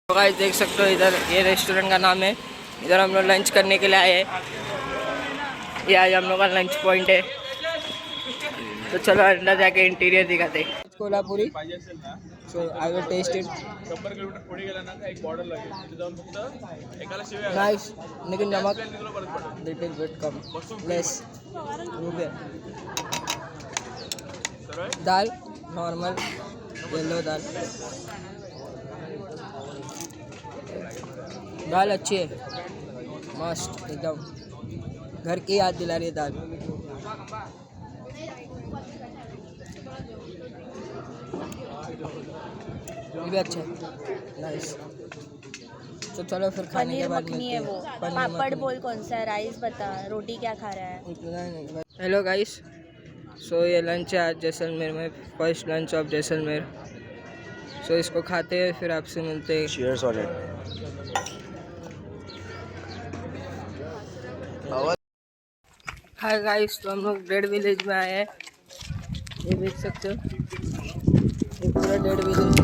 तो गाइस देख सकते हो इधर ये रेस्टोरेंट का नाम है। इधर हम लोग लंच करने के लिए आए हैं। ये आज हम लोग का लंच पॉइंट है। तो चलो अंदर जाके इंटीरियर दिखाते हैं। Kolhapuri so I will taste it. Nice लेकिन नमक लिटिल बिट कम लेस। दाल नॉर्मल येलो दाल अच्छी है, मस्त एकदम घर की याद दिला रही है दाल। ये भी अच्छा है, नाइस। तो चलो फिर खाने के बाद मिलते हैं। वो पापड़ बोल कौन सा है, राइस बता, रोटी क्या खा रहा है। हेलो गाइस, सो ये लंच है आज जैसलमेर में, फर्स्ट लंच ऑफ जैसलमेर। सो इसको खाते हैं फिर आपसे मिलते हैं। Cheers on it. Hi guys, तो हम लोग डेड विलेज में आए हैं। ये देख सकते हो ये पूरा डेड विलेज।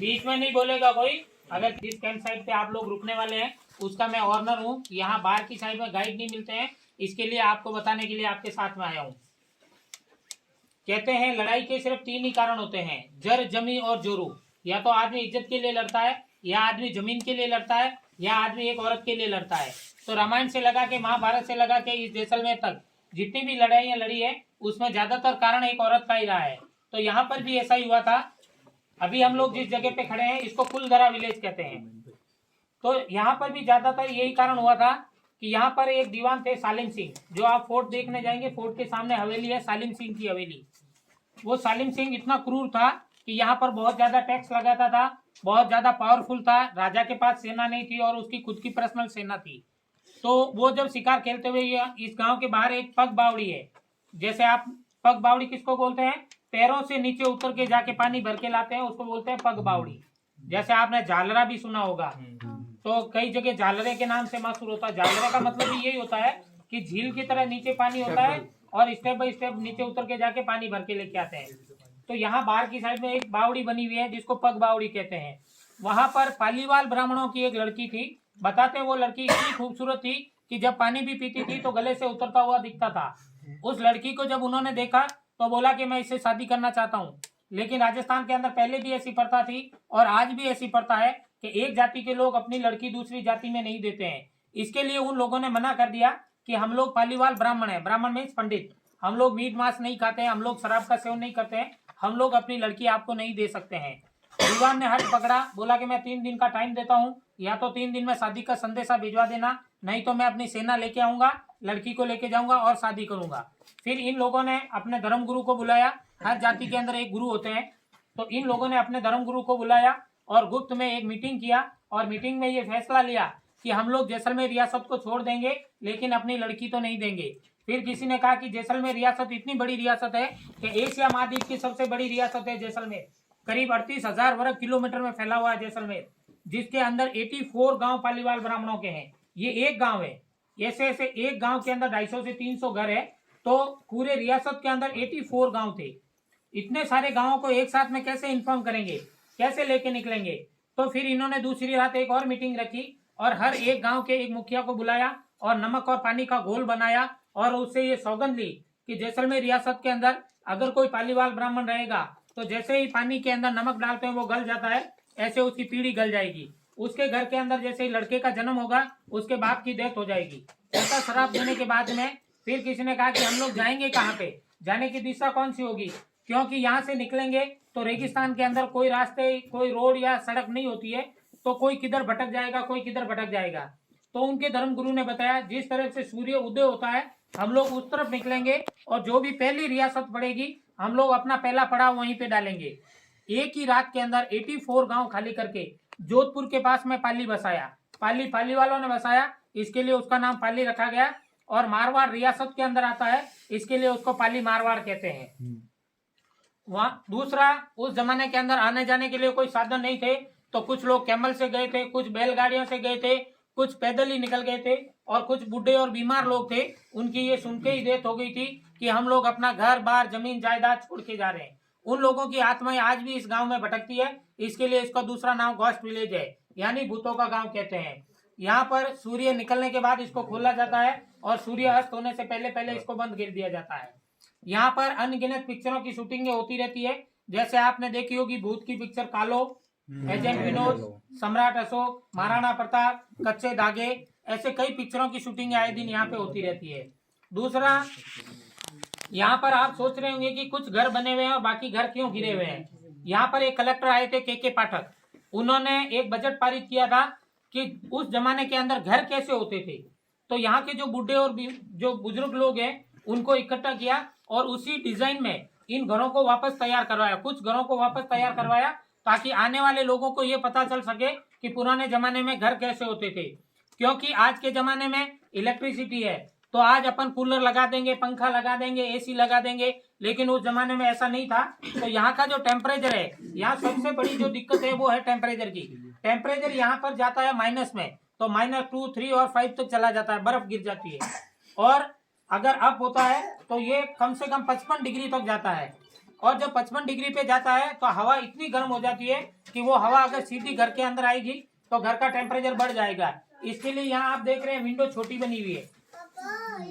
बीच में नहीं बोलेगा कोई। अगर जिस कैंप साइट पे आप लोग रुकने वाले हैं उसका मैं ऑनर हूँ। यहाँ बाहर की साइड में गाइड नहीं मिलते हैं, इसके लिए आपको बताने के लिए आपके साथ में आया हूँ। कहते हैं लड़ाई के सिर्फ 3 ही कारण होते हैं, जर, जमी और जोरू। या तो आदमी इज्जत के लिए लड़ता है, या आदमी जमीन के लिए लड़ता है, या आदमी एक औरत के लिए लड़ता है। तो रामायण से लगा के महाभारत से लगा के इस जैसलमेर तक जितनी भी लड़ाइयाँ लड़ी है उसमें ज्यादातर कारण एक औरत का ही रहा है। तो यहाँ पर भी ऐसा ही हुआ था। अभी हम लोग जिस जगह पे खड़े हैं इसको कुलधरा विलेज कहते हैं। तो यहाँ पर भी ज्यादातर यही कारण हुआ था कि यहाँ पर एक दीवान थे सालिम सिंह, जो आप फोर्ट देखने जाएंगे, फोर्ट के सामने हवेली है सालिम सिंह की हवेली। वो सालिम सिंह इतना क्रूर था कि यहाँ पर बहुत ज्यादा टैक्स लगाता था, बहुत ज्यादा पावरफुल था। राजा के पास सेना नहीं थी और उसकी खुद की पर्सनल सेना थी। तो वो जब शिकार खेलते हुए इस गाँव के बाहर एक पग बावड़ी है, जैसे आप पग बावड़ी किसको बोलते हैं, पैरों से नीचे उतर के जाके पानी भर के लाते हैं, उसको बोलते हैं पग बावड़ी। जैसे आपने झालरा भी सुना होगा, तो कई जगह झालरे के नाम से मशहूर होता है। झालरे का मतलब भी यही होता है कि झील की तरह नीचे पानी होता है और स्टेप बाय स्टेप नीचे उतर के जाके पानी भर के लेके आते हैं। तो यहाँ बाहर की साइड में एक बावड़ी बनी हुई है जिसको पग बावड़ी कहते हैं। वहां पर पालीवाल ब्राह्मणों की एक लड़की थी। बताते हैं वो लड़की इतनी खूबसूरत थी कि जब पानी भी पीती थी तो गले से उतरता हुआ दिखता था। उस लड़की को जब उन्होंने देखा तो बोला कि मैं इससे शादी करना चाहता हूँ। लेकिन राजस्थान के अंदर पहले भी ऐसी प्रथा थी और आज भी ऐसी प्रथा है कि एक जाति के लोग अपनी लड़की दूसरी जाति में नहीं देते हैं। इसके लिए उन लोगों ने मना कर दिया कि हम लोग पालीवाल ब्राह्मण है, ब्राह्मण मीन्स पंडित, हम लोग मीट मांस नहीं खाते हैं, हम लोग शराब का सेवन नहीं करते हैं, हम लोग अपनी लड़की आपको नहीं दे सकते हैं। दीवान ने हट पकड़ा, बोला कि मैं 3 दिन का टाइम देता हूँ, या तो 3 दिन में शादी का संदेशा भिजवा देना, नहीं तो मैं अपनी सेना लेके आऊंगा, लड़की को लेके जाऊंगा और शादी करूंगा। फिर इन लोगों ने अपने धर्म गुरु को बुलाया। हर जाति के अंदर एक गुरु होते हैं, तो इन लोगों ने अपने धर्म गुरु को बुलाया और गुप्त में एक मीटिंग किया और मीटिंग में ये फैसला लिया कि हम लोग जैसलमेर रियासत को छोड़ देंगे लेकिन अपनी लड़की तो नहीं देंगे। फिर किसी ने कहा कि जैसलमेर रियासत इतनी बड़ी रियासत है कि एशिया महाद्वीप की सबसे बड़ी रियासत है जैसलमेर। करीब 38,000 वर्ग किलोमीटर में फैला हुआ है जैसलमेर, जिसके अंदर 84 गांव पालीवाल ब्राह्मणों के हैं। ये एक गांव है, ऐसे ऐसे एक गांव के अंदर 250 से 300 घर है, तो पूरे रियासत के अंदर 84 गांव थे। इतने सारे गांवों को एक साथ में कैसे इन्फॉर्म करेंगे, कैसे लेके निकलेंगे? तो फिर इन्होंने दूसरी रात एक और मीटिंग रखी और हर एक गांव के एक मुखिया को बुलाया और नमक और पानी का घोल बनाया और उससे ये सौगंध ली कि जैसलमेर रियासत के अंदर अगर कोई पालीवाल ब्राह्मण रहेगा तो जैसे ही पानी के अंदर नमक डालते हैं वो गल जाता है, ऐसे उसकी पीढ़ी गल जाएगी। उसके घर के अंदर जैसे ही लड़के का जन्म होगा उसके बाप की डेथ हो जाएगी। ऐसा शराब देने के बाद में फिर किसी ने कहा कि हम लोग जाएंगे कहाँ पे, जाने की दिशा कौन सी होगी, क्योंकि यहाँ से निकलेंगे तो रेगिस्तान के अंदर कोई रास्ते, कोई रोड या सड़क नहीं होती है, तो कोई किधर भटक जाएगा, कोई किधर भटक जाएगा। तो उनके धर्मगुरु ने बताया जिस तरफ से सूर्य उदय होता है हम लोग उस तरफ निकलेंगे और जो भी पहली रियासत पड़ेगी हम लोग अपना पहला पड़ाव वहीं पे डालेंगे। एक ही रात के अंदर 84 गांव खाली करके जोधपुर के पास में पाली बसाया। पाली वालों ने बसाया, इसके लिए उसका नाम पाली रखा गया। और मारवाड़ रियासत के अंदर आता है, इसके लिए उसको पाली मारवाड़ कहते हैं। वहाँ दूसरा, उस जमाने के अंदर आने जाने के लिए कोई साधन नहीं थे, तो कुछ लोग कैमल से गए थे, कुछ बैलगाड़ियों से गए थे, कुछ पैदल ही निकल गए थे और कुछ बूढ़े और बीमार लोग थे, उनकी ये सुन के ही डेथ हो गई थी कि हम लोग अपना घर बार जमीन जायदाद छोड़ के जा रहे हैं। उन लोगों की आत्माएं आज भी इस गांव में भटकती है, इसके लिए इसका दूसरा नाम घोस्ट विलेज है, यानी भूतों का गांव कहते हैं। यहाँ पर सूर्य निकलने के बाद इसको खोला जाता है और सूर्य अस्त होने से पहले पहले इसको बंद कर दिया जाता है। यहाँ पर अनगिनत पिक्चरों की शूटिंगें होती रहती है, जैसे आपने देखी होगी भूत की पिक्चर कालो, एजेंट विनोद, सम्राट अशोक, महाराणा प्रताप, कच्चे धागे, ऐसे कई पिक्चरों की शूटिंग आए दिन यहाँ पे होती रहती है। दूसरा, यहाँ पर आप सोच रहे होंगे कि कुछ घर बने हुए हैं और बाकी घर क्यों गिरे हुए हैं। यहाँ पर एक कलेक्टर आए थे के पाठक, उन्होंने एक बजट पारित किया था कि उस जमाने के अंदर घर कैसे होते थे। तो यहाँ के जो बूढ़े और जो बुजुर्ग लोग हैं उनको इकट्ठा किया और उसी डिजाइन में इन घरों को वापस तैयार करवाया। कुछ घरों को वापस तैयार करवाया ताकि आने वाले लोगों को ये पता चल सके कि पुराने जमाने में घर कैसे होते थे। क्योंकि आज के जमाने में इलेक्ट्रिसिटी है तो आज अपन कूलर लगा देंगे, पंखा लगा देंगे, एसी लगा देंगे, लेकिन उस जमाने में ऐसा नहीं था। तो यहाँ का जो टेम्परेचर है, यहाँ सबसे बड़ी जो दिक्कत है वो है टेम्परेचर की। टेम्परेचर यहाँ पर जाता है माइनस में, तो -2, 3 और 5 तक चला जाता है, बर्फ गिर जाती है। और अगर अप होता है तो ये कम से कम 55 डिग्री तक जाता है। और जब 55 डिग्री पे जाता है तो हवा इतनी गर्म हो जाती है कि वो हवा अगर सीधी घर के अंदर आएगी तो घर का टेम्परेचर बढ़ जाएगा। इसके लिए यहाँ आप देख रहे हैं विंडो छोटी बनी हुई है।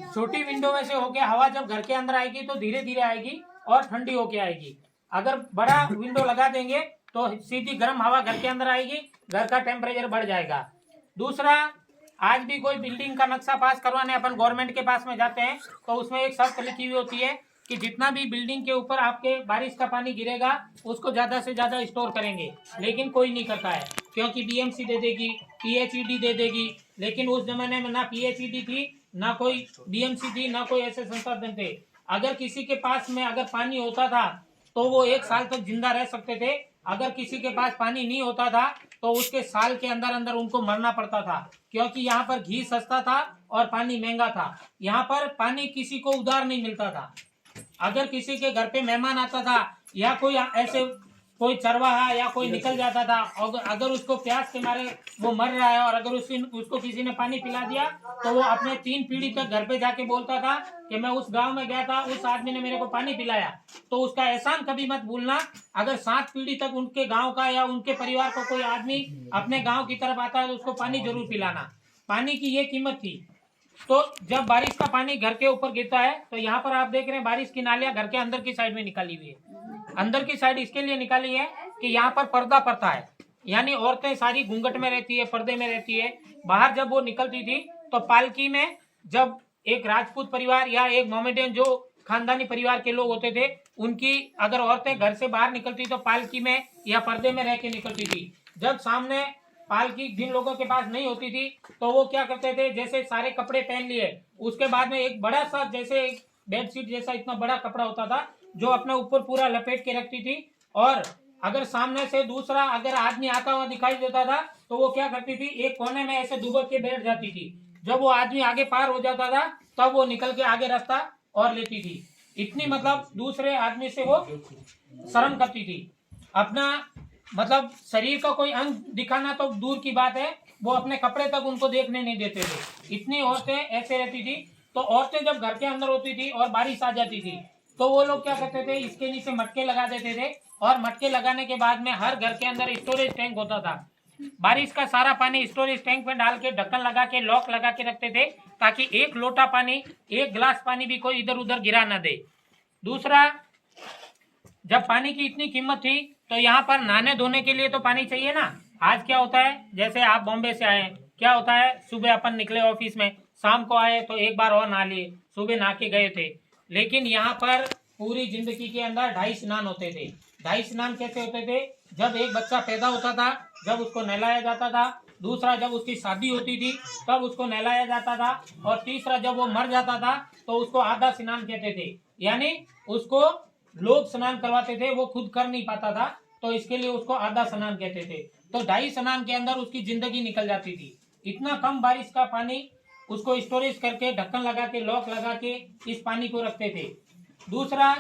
छोटी विंडो में से होके हवा जब घर के अंदर आएगी तो धीरे धीरे आएगी और ठंडी होके आएगी। अगर बड़ा विंडो लगा देंगे तो सीधी गर्म हवा घर के अंदर आएगी, घर का टेम्परेचर बढ़ जाएगा। दूसरा, आज भी कोई बिल्डिंग का नक्शा पास करवाने अपन गवर्नमेंट के पास में जाते हैं तो उसमें एक शर्त लिखी हुई होती है कि जितना भी बिल्डिंग के ऊपर आपके बारिश का पानी गिरेगा उसको ज्यादा से ज्यादा स्टोर करेंगे, लेकिन कोई नहीं करता है क्योंकि बीएमसी दे देगी, पीएचईडी दे देगी। लेकिन उस जमाने में ना पीएचईडी थी, ना कोई बीएमसी थी, ना कोई ऐसे संसाधन थे। अगर किसी के पास में अगर पानी होता था तो वो 1 साल तक जिंदा रह सकते थे। अगर किसी के पास पानी नहीं होता था तो उसके साल के अंदर अंदर उनको मरना पड़ता था, क्योंकि यहाँ पर घी सस्ता था और पानी महंगा था। यहाँ पर पानी किसी को उधार नहीं मिलता था। अगर किसी के घर पे मेहमान आता था या कोई ऐसे कोई चरवाहा या कोई निकल जाता था, अगर उसको प्यास के मारे वो मर रहा है और अगर उसको किसी ने पानी पिला दिया तो वो अपने 3 पीढ़ी तक घर पे जाके बोलता था कि मैं उस गांव में गया था, उस आदमी ने मेरे को पानी पिलाया। तो उसका एहसान कभी मत भूलना। अगर 7 पीढ़ी तक उनके गाँव का या उनके परिवार का कोई आदमी अपने गाँव की तरफ आता है तो उसको पानी जरूर पिलाना। पानी की ये कीमत थी। तो जब बारिश का पानी घर के ऊपर गिरता है तो यहाँ पर आप देख रहे हैं बारिश की नालियां घर के अंदर की साइड में निकाली हुई है। अंदर की साइड इसके लिए निकाली है कि यहाँ पर पर्दा पड़ता है, यानी औरतें सारी घूंघट में रहती है, पर्दे में रहती है। बाहर जब वो निकलती थी तो पालकी में जब एक राजपूत परिवार या एक मोमेडियन जो खानदानी परिवार के लोग होते थे, उनकी अगर औरतें घर से बाहर निकलती तो पालकी में या पर्दे में रह के निकलती थी। जब सामने पालकी जिन लोगों के पास नहीं होती थी तो वो क्या करते थे, जैसे सारे कपड़े पहन लिए, उसके बाद में एक बड़ा सा जैसे बेडशीट जैसा इतना बड़ा कपड़ा होता था जो अपने ऊपर पूरा लपेट के रखती थी। और अगर सामने से दूसरा अगर आदमी आता हुआ दिखाई देता था तो वो क्या करती थी, एक कोने में ऐसे दुबक के बैठ जाती थी। जब वो आदमी आगे पार हो जाता था तब वो निकल के आगे रास्ता और लेती थी। इतनी मतलब दूसरे आदमी से वो शर्म करती थी। अपना मतलब शरीर का कोई अंग दिखाना तो दूर की बात है, वो अपने कपड़े तक उनको देखने नहीं देते थे। इतनी औरतें ऐसे रहती थी। तो औरतें जब घर के अंदर होती थी और बारिश आ जाती थी तो वो लोग क्या करते थे, इसके नीचे मटके लगा देते थे और मटके लगाने के बाद में हर घर के अंदर स्टोरेज टैंक होता था। बारिश का सारा पानी स्टोरेज टैंक में डाल के ढक्कन लगा के लॉक लगा के रखते थे ताकि एक लोटा पानी, एक गिलास पानी भी कोई इधर उधर गिरा ना दे। दूसरा, जब पानी की इतनी कीमत थी तो यहाँ पर नहाने धोने के लिए तो पानी चाहिए ना। आज क्या होता है, जैसे आप बॉम्बे से आए, क्या होता है, सुबह अपन निकले ऑफिस में, शाम को आए तो एक बार और नहा लिए, सुबह नहा के गए थे। लेकिन यहाँ पर पूरी जिंदगी के अंदर 2.5 स्नान होते थे। 2.5 स्नान कैसे होते थे? जब एक बच्चा पैदा होता था जब उसको नहलाया जाता था, दूसरा जब उसकी शादी होती थी तब उसको नहलाया जाता था, और तीसरा जब वो मर जाता था तो उसको आधा स्नान कहते थे। यानी उसको लोग स्नान करवाते थे, वो खुद कर नहीं पाता था, तो इसके लिए उसको आधा स्नान कहते थे। तो 2.5 स्नान के अंदर उसकी जिंदगी निकल जाती थी। इतना कम बारिश का पानी उसको स्टोरेज करके ढक्कन लगा के लॉक लगा के इस पानी को रखते थे। दूसरा,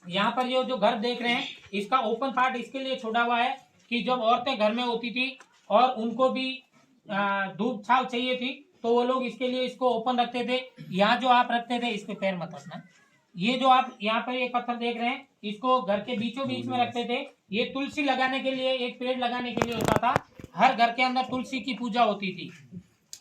यहाँ पर ये जो घर देख रहे हैं इसका ओपन पार्ट इसके लिए छोड़ा हुआ है कि जब औरतें घर में होती थी और उनको भी धूप छाव चाहिए थी तो वो लोग इसके लिए इसको ओपन रखते थे। यहाँ जो आप रखते थे, इस पे पैर मत रखना, ये जो आप यहाँ पर एक पत्थर देख रहे हैं इसको घर के बीचों बीच में रखते थे। ये तुलसी लगाने के लिए, एक पेड़ लगाने के लिए होता था। हर घर के अंदर तुलसी की पूजा होती थी।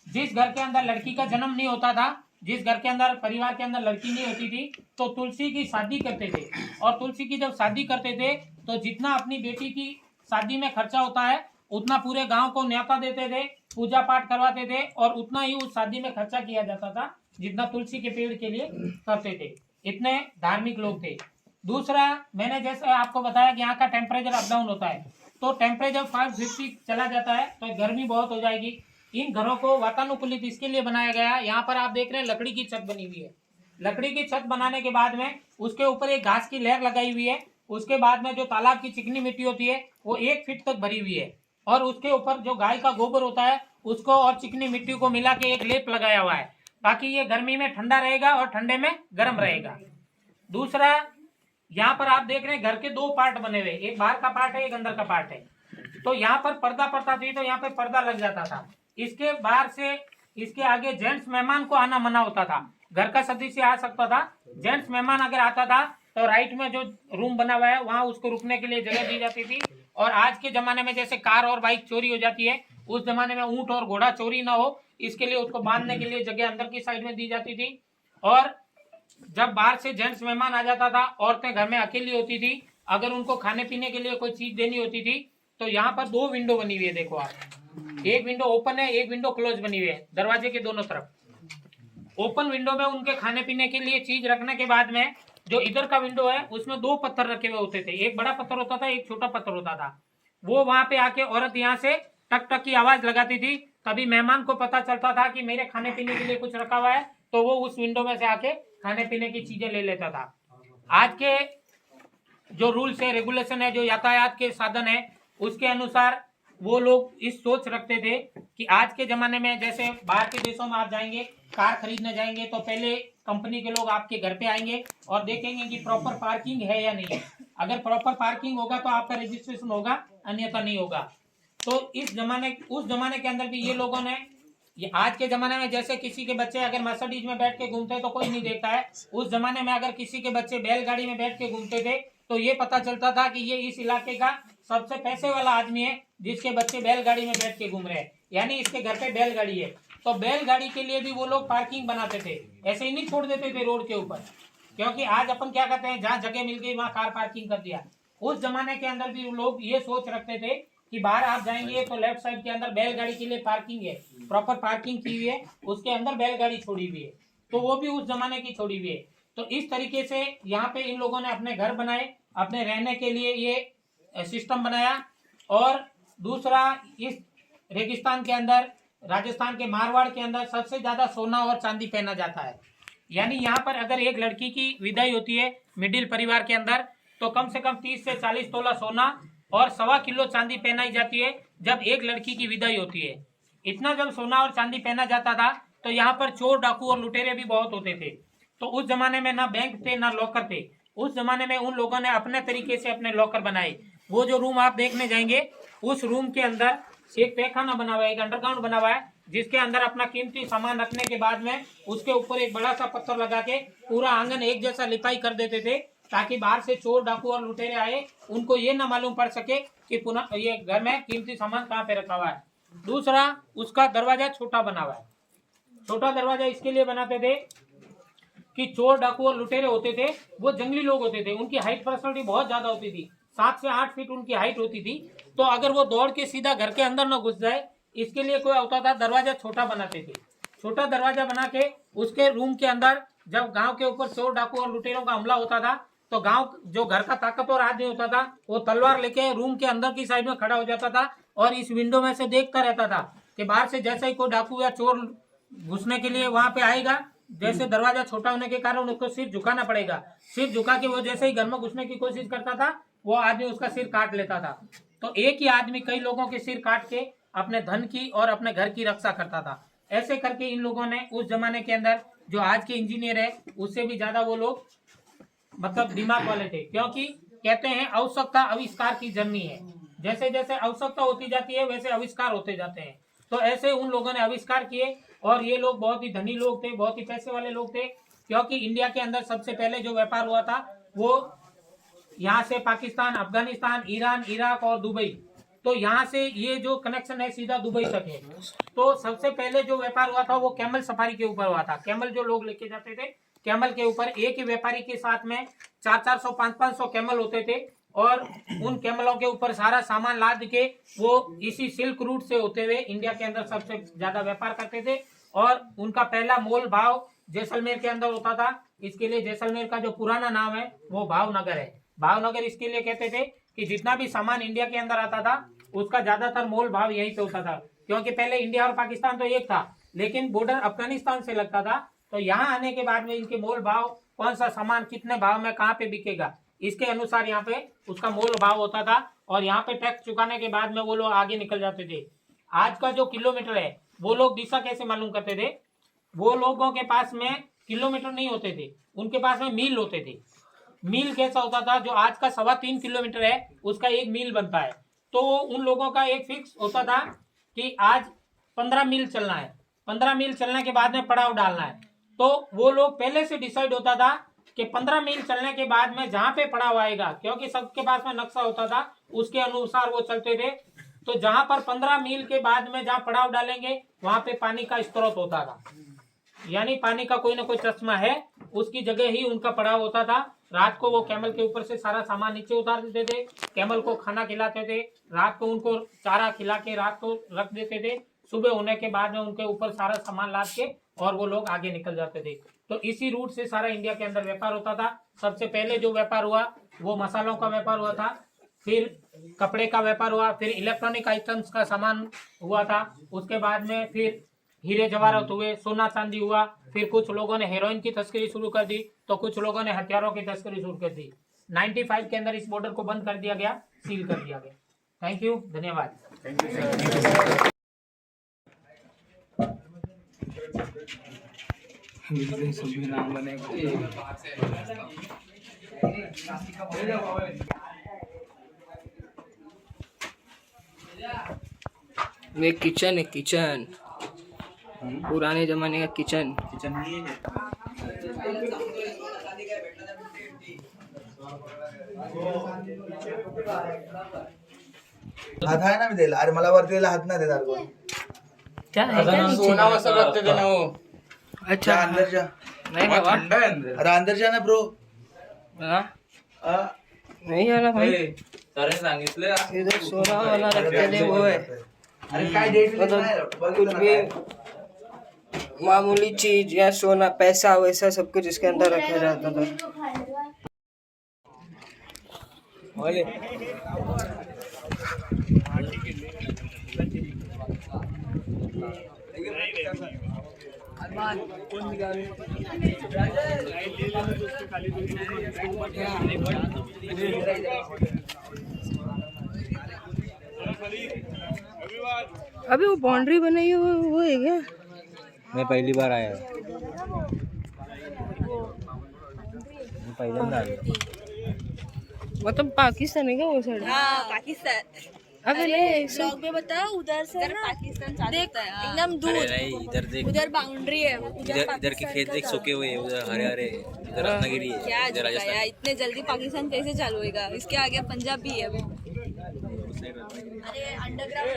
जिस घर के अंदर लड़की का जन्म नहीं होता था, जिस घर के अंदर परिवार के अंदर लड़की नहीं होती थी, तो तुलसी की शादी करते थे। और तुलसी की जब शादी करते थे तो जितना अपनी बेटी की शादी में खर्चा होता है उतना पूरे गांव को न्योता देते थे, पूजा पाठ करवाते थे, और उतना ही उस शादी में खर्चा किया जाता था जितना तुलसी के पेड़ के लिए करते थे। इतने धार्मिक लोग थे। दूसरा, मैंने जैसे आपको बताया कि यहाँ का टेम्परेचर अप डाउन होता है, तो टेम्परेचर 550 चला जाता है तो गर्मी बहुत हो जाएगी। इन घरों को वातानुकूलित इसके लिए बनाया गया। यहाँ पर आप देख रहे हैं लकड़ी की छत बनी हुई है। लकड़ी की छत बनाने के बाद में उसके ऊपर एक घास की लेयर लगाई हुई है। उसके बाद में जो तालाब की चिकनी मिट्टी होती है वो 1 फीट तक भरी हुई है, और उसके ऊपर जो गाय का गोबर होता है उसको और चिकनी मिट्टी को मिला के एक लेप लगाया हुआ है ताकि ये गर्मी में ठंडा रहेगा और ठंडे में गर्म रहेगा। दूसरा, यहाँ पर आप देख रहे हैं घर के 2 पार्ट बने हुए, एक बाहर का पार्ट है, एक अंदर का पार्ट है। तो यहाँ पर पर्दा पड़ता थी तो यहाँ पे पर्दा लग जाता था। इसके बाहर से इसके आगे जेंट्स मेहमान को आना मना होता था। घर का सदस्य आ सकता था, जेंट्स मेहमान अगर आता था तो राइट में जो रूम बना हुआ है वहां उसको रुकने के लिए जगह दी जाती थी। और आज के जमाने में जैसे कार और बाइक चोरी हो जाती है, उस जमाने में ऊंट और घोड़ा चोरी ना हो इसके लिए उसको बांधने के लिए जगह अंदर की साइड में दी जाती थी। और जब बाहर से जेंट्स मेहमान आ जाता था, औरतें घर में अकेली होती थी, अगर उनको खाने पीने के लिए कोई चीज देनी होती थी तो यहाँ पर 2 विंडो बनी हुई है। देखो आप, एक विंडो ओपन है, एक विंडो क्लोज बनी हुई है दरवाजे के दोनों तरफ। ओपन विंडो में उनके खाने पीने के लिए चीज रखने के बाद में जो इधर का विंडो है उसमें 2 पत्थर रखे हुए होते थे, एक बड़ा पत्थर होता था, एक छोटा पत्थर होता था। वो वहां पे आके औरत यहाँ से टक टक की आवाज लगाती थी, तभी मेहमान को पता चलता था कि मेरे खाने पीने के लिए कुछ रखा हुआ है, तो वो उस विंडो में से आके खाने पीने की चीजें ले लेता था। आज के जो रूल्स है, रेगुलेशन है, जो यातायात के साधन है, उसके अनुसार वो लोग इस सोच रखते थे कि आज के जमाने में जैसे बाहर के देशों में आप जाएंगे, कार खरीदने जाएंगे तो पहले कंपनी के लोग आपके घर पे आएंगे और देखेंगे कि प्रॉपर पार्किंग है या नहीं है। अगर प्रॉपर पार्किंग होगा तो आपका रजिस्ट्रेशन होगा, अन्यथा नहीं होगा। तो उस जमाने के अंदर भी ये लोगों ने, ये आज के जमाने में जैसे किसी के बच्चे अगर मर्सिडीज में बैठ के घूमते हैं तो कोई नहीं देखता है, उस जमाने में अगर किसी के बच्चे बैलगाड़ी में बैठ के घूमते थे तो ये पता चलता था कि ये इस इलाके का सबसे पैसे वाला आदमी है जिसके बच्चे बैलगाड़ी में बैठ के घूम रहे हैं, यानी इसके घर पे बैलगाड़ी है। तो बैलगाड़ी के लिए भी वो लोग पार्किंग बनाते थे, ऐसे ही नहीं छोड़ देते थे रोड के ऊपर, क्योंकि आज अपन क्या करते हैं, जहाँ जगह मिल गई वहाँ कार पार्किंग कर दिया। उस जमाने के अंदर भी लोग ये सोच रखते थे कि बाहर आप जाएंगे तो लेफ्ट साइड के अंदर बैलगाड़ी के लिए पार्किंग है, प्रॉपर पार्किंग की हुई है, उसके अंदर बैलगाड़ी छोड़ी हुई है, तो वो भी उस जमाने की छोड़ी हुई है। तो इस तरीके से यहाँ पे इन लोगों ने अपने घर बनाए, अपने रहने के लिए ये सिस्टम बनाया। और दूसरा, इस रेगिस्तान के अंदर, राजस्थान के मारवाड़ के अंदर सबसे ज्यादा सोना और चांदी पहना जाता है। यानी यहाँ पर अगर एक लड़की की विदाई होती है मिडिल परिवार के अंदर तो कम से कम 30 से 40 तोला सोना और 1.25 किलो चांदी पहनाई जाती है जब एक लड़की की विदाई होती है। इतना जब सोना और चांदी पहना जाता था तो यहाँ पर चोर डाकू और लुटेरे भी बहुत होते थे। तो उस जमाने में ना बैंक थे ना लॉकर थे। उस जमाने में उन लोगों ने अपने तरीके से अपने लॉकर बनाए। वो जो रूम आप देखने जाएंगे, उस रूम के अंदर एक तहखाना बना हुआ है, एक अंडरग्राउंड बना हुआ है, जिसके अंदर अपना कीमती सामान रखने के बाद में उसके ऊपर एक बड़ा सा पत्थर लगा के पूरा आंगन एक जैसा लिपाई कर देते थे, ताकि बाहर से चोर डाकू और लुटेरे आए उनको ये ना मालूम पड़ सके कि पुनः ये घर में कीमती सामान कहाँ पे रखा हुआ है। दूसरा, उसका दरवाजा छोटा बना हुआ है। छोटा दरवाजा इसके लिए बनाते थे कि चोर डाकू और लुटेरे होते थे, वो जंगली लोग होते थे, उनकी हाइट पर्सनैलिटी बहुत ज्यादा होती थी, 7 से 8 फीट उनकी हाइट होती थी। तो अगर वो दौड़ के सीधा घर के अंदर न घुस जाए, इसके लिए कोई होता था दरवाजा छोटा बनाते थे। छोटा दरवाजा बना के उसके रूम के अंदर जब गांव के ऊपर चोर डाकू और लुटेरों का हमला होता था, तो गांव जो घर का ताकतवर आदमी होता था वो तलवार लेके रूम के अंदर की साइड में खड़ा हो जाता था और इस विंडो में से देखता रहता था कि बाहर से जैसे ही कोई डाकू या चोर घुसने के लिए वहां पे आएगा, जैसे दरवाजा छोटा होने के कारण उसको सिर झुकाना पड़ेगा। सिर झुका के वो जैसे ही घर में घुसने की कोशिश करता था, वो आदमी उसका सिर काट लेता था। तो एक ही आदमी कई लोगों के सिर काट के अपने धन की और अपने घर की रक्षा करता था। ऐसे करके इन लोगों ने उस जमाने के अंदर, जो आज के इंजीनियर है उससे भी ज्यादा वो लोग मतलब दिमाग वाले थे, क्योंकि कहते हैं आवश्यकता आविष्कार की जर्नी है। जैसे जैसे आवश्यकता होती जाती है वैसे आविष्कार होते जाते हैं। तो ऐसे उन लोगों ने आविष्कार किए और ये लोग बहुत ही धनी लोग थे, बहुत ही पैसे वाले लोग थे, क्योंकि इंडिया के अंदर सबसे पहले जो व्यापार हुआ था वो यहाँ से पाकिस्तान, अफगानिस्तान, ईरान, इराक और दुबई, तो यहाँ से ये जो कनेक्शन है सीधा दुबई तक है। तो सबसे पहले जो व्यापार हुआ था वो कैमल सफारी के ऊपर हुआ था। कैमल जो लोग लेके जाते थे, कैमल के ऊपर एक ही व्यापारी के साथ में 400-400, 500-500 कैमल होते थे और उन कैमलों के ऊपर सारा सामान लाद के वो इसी सिल्क रूट से होते हुए इंडिया के अंदर सबसे ज्यादा व्यापार करते थे। और उनका पहला मोल भाव जैसलमेर के अंदर होता था। इसके लिए जैसलमेर का जो पुराना नाम है वो भावनगर है। भावनगर इसके लिए कहते थे कि जितना भी सामान इंडिया के अंदर आता था उसका ज्यादातर मोल भाव यहीं पे होता था, क्योंकि पहले इंडिया और पाकिस्तान तो एक था, लेकिन बॉर्डर अफगानिस्तान से लगता था। तो यहाँ आने के बाद में इनके मोल भाव, कौन सा सामान कितने भाव में कहाँ पे बिकेगा, इसके अनुसार यहाँ पे उसका मोल भाव होता था। और यहाँ पे टैक्स चुकाने के बाद में वो लोग आगे निकल जाते थे। आज का जो किलोमीटर है वो लोग दिशा कैसे मालूम करते थे? वो लोगों के पास में किलोमीटर नहीं होते थे, उनके पास में मील होते थे। मील कैसा होता था? जो आज का 3.25 किलोमीटर है उसका एक मील बनता है। तो उन लोगों का एक फिक्स होता था कि आज 15 मील चलना है, 15 मील चलने के बाद में पड़ाव डालना है। तो वो लोग पहले से डिसाइड होता था कि 15 मील चलने के बाद में जहाँ पे पड़ाव आएगा, क्योंकि सबके पास में नक्शा होता था, उसके अनुसार वो चलते थे। तो जहाँ पर 15 मील के बाद में जहाँ पड़ाव डालेंगे वहां पे पानी का स्रोत होता था, यानी पानी का कोई ना कोई चश्मा है, उसकी जगह ही उनका पड़ाव होता था। रात को वो कैमल के ऊपर से सारा सामान नीचे उतार देते थे, कैमल को खाना खिलाते थे, रात को उनको चारा खिला के रात को रख देते थे। सुबह होने के बाद में उनके ऊपर सारा सामान लाद के और वो लोग आगे निकल जाते थे। तो इसी रूट से सारा इंडिया के अंदर व्यापार होता था। सबसे पहले जो व्यापार हुआ वो मसालों का व्यापार हुआ था, फिर कपड़े का व्यापार हुआ, फिर इलेक्ट्रॉनिक आइटम्स का सामान हुआ था, उसके बाद में फिर हीरे जवाहरात हुए, सोना चांदी हुआ, फिर कुछ लोगों ने हेरोइन की तस्करी शुरू कर दी, तो कुछ लोगों ने हथियारों की तस्करी शुरू कर दी। 95 के अंदर इस बॉर्डर को बंद कर दिया गया, सील कर दिया गया। थैंक यू, धन्यवाद। ये किचन है, किचन पुराने जमाने का किचन। हात आहे ना मी द्यायला. अरे मला वरती द्यायला हात नाही देणार कोण. क्या है क्या नीचे? सोना वसा रखते थे ना वो. अच्छा जा अंदर जा. नहीं बाबा, अरे अंदर जा ना ब्रो. नहीं आला भाई, सरांनी सांगितलं इधर सोना वाला रखते थे वो है। अरे काय डेट कुछ भी मामूली चीज या सोना पैसा वैसा सब कुछ इसके अंदर रखा जाता था। अभी वो बाउंड्री बनाई है वो है क्या? मैं पहली बार आया हूँ। मैं पहिल्यांदा आलो. मतलब पाकिस्तान है क्या वो साइड? हाँ पाकिस्तान। अबे नहीं ब्लॉग में बताओ उधर से ना पाकिस्तान देख एकदम दूर अरे नहीं, इधर देख, उधर बाउंड्री है इधर के खेत देख, सूखे हुए हैं, उधर हरे हरे, इधर रत्नागिरी है, क्या इधर यार राजस्थान. इतने जल्दी पाकिस्तान कैसे चालू होएगा? इसके आगे पंजाब भी है अभी। अरे अंडरग्राउंड